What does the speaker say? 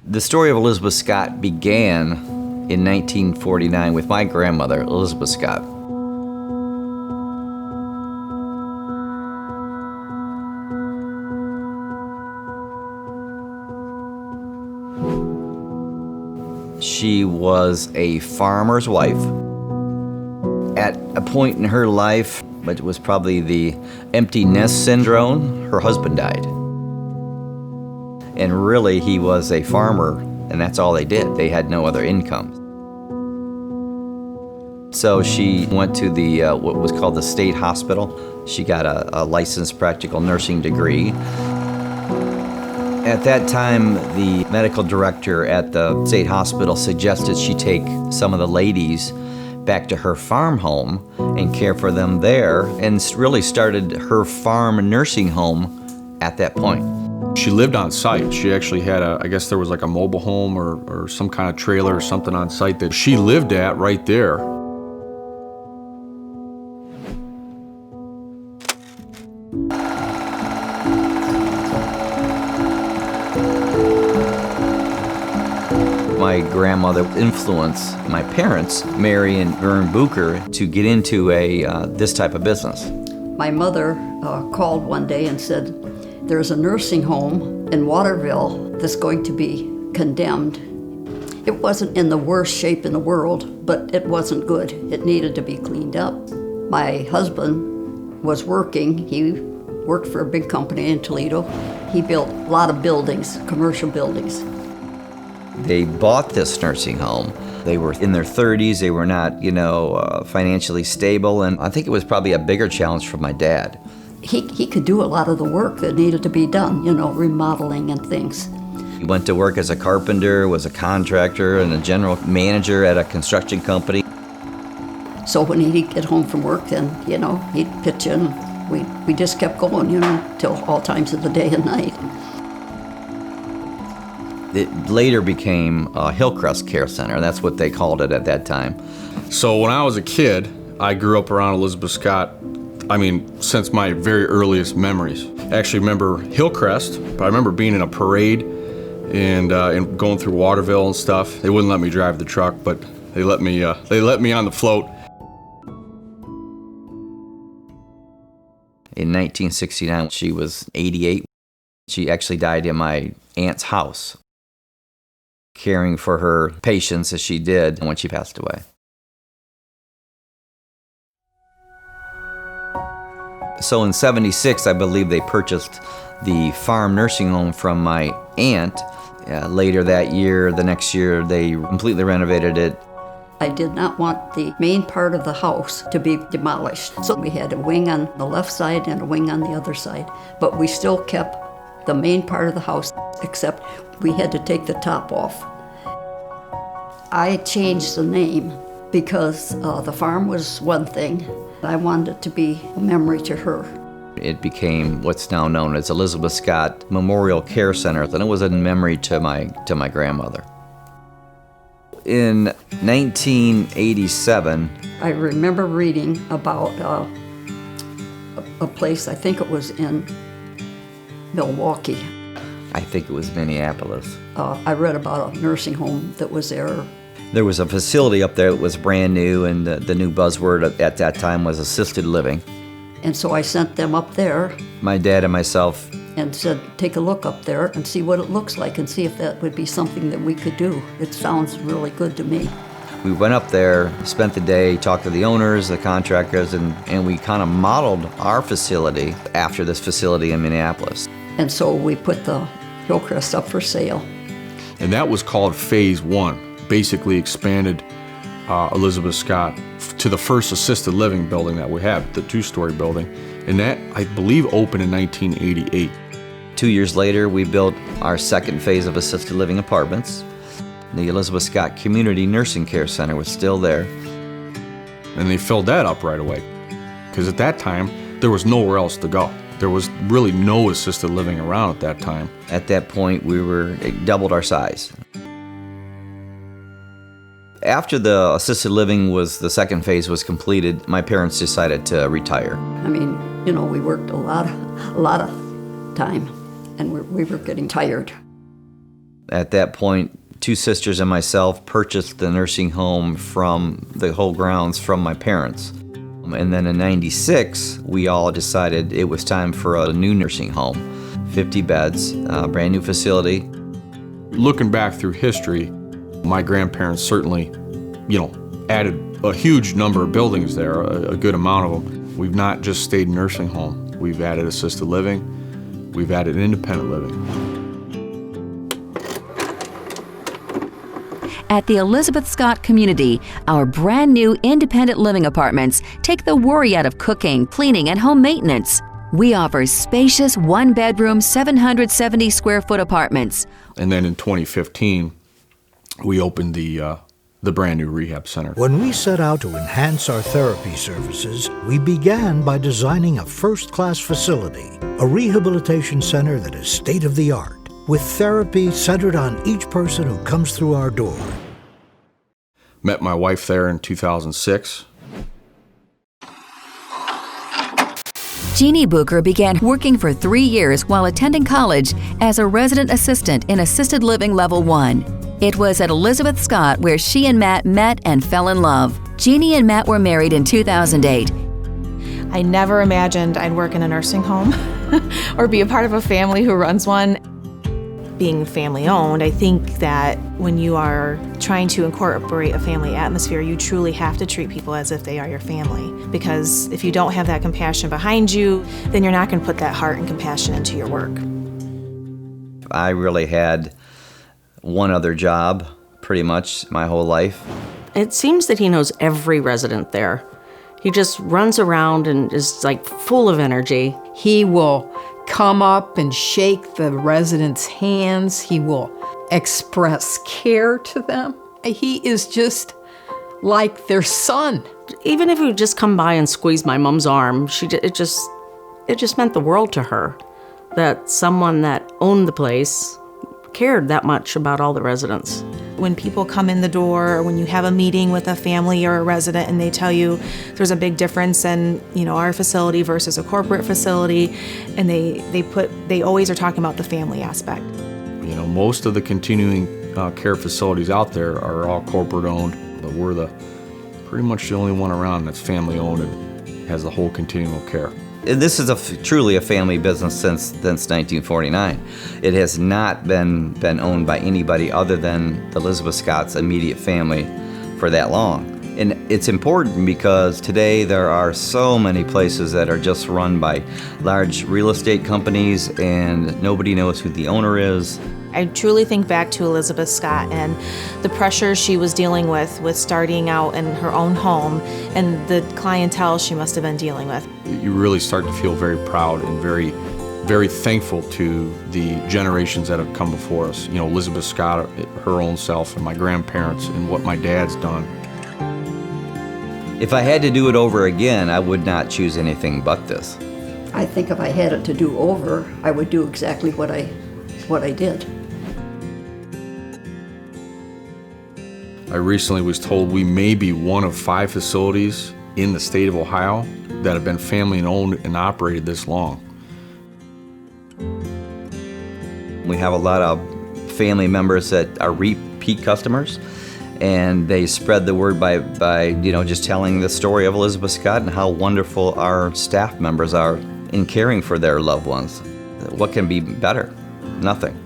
The story of Elizabeth Scott began in 1949 with my grandmother, Elizabeth Scott. She was a farmer's wife. At a point in her life, but it was probably the empty nest syndrome, her husband died. And really, he was a farmer, and that's all they did. They had no other income. So she went to the what was called the state hospital. She got a licensed practical nursing degree. At that time, the medical director at the state hospital suggested she take some of the ladies back to her farm home and care for them there, and really started her farm nursing home at that point. She lived on site. She actually had I guess there was like a mobile home or some kind of trailer or something on site that she lived at right there. My grandmother influenced my parents, Mary and Vern Bucher, to get into this type of business. My mother called one day and said, there's a nursing home in Waterville that's going to be condemned. It wasn't in the worst shape in the world, but it wasn't good. It needed to be cleaned up. My husband was working. He worked for a big company in Toledo. He built a lot of buildings, commercial buildings. They bought this nursing home. They were in their 30s. They were not, financially stable, and I think it was probably a bigger challenge for my dad. He could do a lot of the work that needed to be done, remodeling and things. He went to work as a carpenter, was a contractor, and a general manager at a construction company. So when he'd get home from work, then, he'd pitch in. We just kept going, till all times of the day and night. It later became Hillcrest Care Center. That's what they called it at that time. So when I was a kid, I grew up around Elizabeth Scott, since my very earliest memories. I actually remember Hillcrest, but I remember being in a parade and going through Waterville and stuff. They wouldn't let me drive the truck, but they let me on the float. In 1969, she was 88. She actually died in my aunt's house, caring for her patients as she did when she passed away. So in '76, I believe they purchased the farm nursing home from my aunt. Later that year, the next year, they completely renovated it. I did not want the main part of the house to be demolished. So we had a wing on the left side and a wing on the other side. But we still kept the main part of the house, except we had to take the top off. I changed the name because the farm was one thing. I wanted it to be a memory to her. It became what's now known as Elizabeth Scott Memorial Care Center, and it was in memory to my grandmother. In 1987, I remember reading about a place, I think it was in Milwaukee. I think it was Minneapolis. I read about a nursing home that was there. There was a facility up there that was brand new, and the new buzzword at that time was assisted living. And so I sent them up there. My dad and myself. And said, take a look up there and see what it looks like and see if that would be something that we could do. It sounds really good to me. We went up there, spent the day, talked to the owners, the contractors, and we kind of modeled our facility after this facility in Minneapolis. And so we put the Hillcrest up for sale. And that was called Phase 1. Basically expanded Elizabeth Scott to the first assisted living building that we have, the 2-story building. And that, I believe, opened in 1988. 2 years later, we built our second phase of assisted living apartments. The Elizabeth Scott Community Nursing Care Center was still there. And they filled that up right away. Because at that time, there was nowhere else to go. There was really no assisted living around at that time. At that point, it doubled our size. After the assisted living the second phase was completed, my parents decided to retire. We worked a lot of time, and we were getting tired. At that point, two sisters and myself purchased the nursing home from the whole grounds from my parents. And then in '96, we all decided it was time for a new nursing home. 50 beds, brand new facility. Looking back through history, my grandparents certainly, added a huge number of buildings there, a good amount of them. We've not just stayed nursing home. We've added assisted living. We've added independent living. At the Elizabeth Scott community, our brand new independent living apartments take the worry out of cooking, cleaning, and home maintenance. We offer spacious one-bedroom, 770 square foot apartments. And then in 2015, we opened the brand new rehab center. When we set out to enhance our therapy services, we began by designing a first-class facility, a rehabilitation center that is state-of-the-art, with therapy centered on each person who comes through our door. Met my wife there in 2006. Jeannie Booker began working for 3 years while attending college as a resident assistant in Assisted Living Level 1. It was at Elizabeth Scott where she and Matt met and fell in love. Jeannie and Matt were married in 2008. I never imagined I'd work in a nursing home or be a part of a family who runs one. Being family owned, I think that when you are trying to incorporate a family atmosphere, you truly have to treat people as if they are your family. Because if you don't have that compassion behind you, then you're not going to put that heart and compassion into your work. I really had one other job pretty much my whole life. It seems that he knows every resident there. He just runs around and is like full of energy. He will come up and shake the residents' hands. He will express care to them. He is just like their son. Even if he would just come by and squeeze my mom's arm, it just meant the world to her that someone that owned the place cared that much about all the residents. When people come in the door, or when you have a meeting with a family or a resident and they tell you there's a big difference in, our facility versus a corporate facility, and they always are talking about the family aspect. Most of the continuing care facilities out there are all corporate owned, but we're pretty much the only one around that's family owned and has the whole continuum of care. This is truly a family business since 1949. It has not been owned by anybody other than the Elizabeth Scott's immediate family for that long. And it's important because today there are so many places that are just run by large real estate companies and nobody knows who the owner is. I truly think back to Elizabeth Scott and the pressure she was dealing with starting out in her own home and the clientele she must have been dealing with. You really start to feel very proud and very, very thankful to the generations that have come before us. Elizabeth Scott, her own self, and my grandparents, and what my dad's done. If I had to do it over again, I would not choose anything but this. I think if I had it to do over, I would do exactly what I did. I recently was told we may be one of 5 facilities in the state of Ohio that have been family owned and operated this long. We have a lot of family members that are repeat customers, and they spread the word by just telling the story of Elizabeth Scott and how wonderful our staff members are in caring for their loved ones. What can be better? Nothing.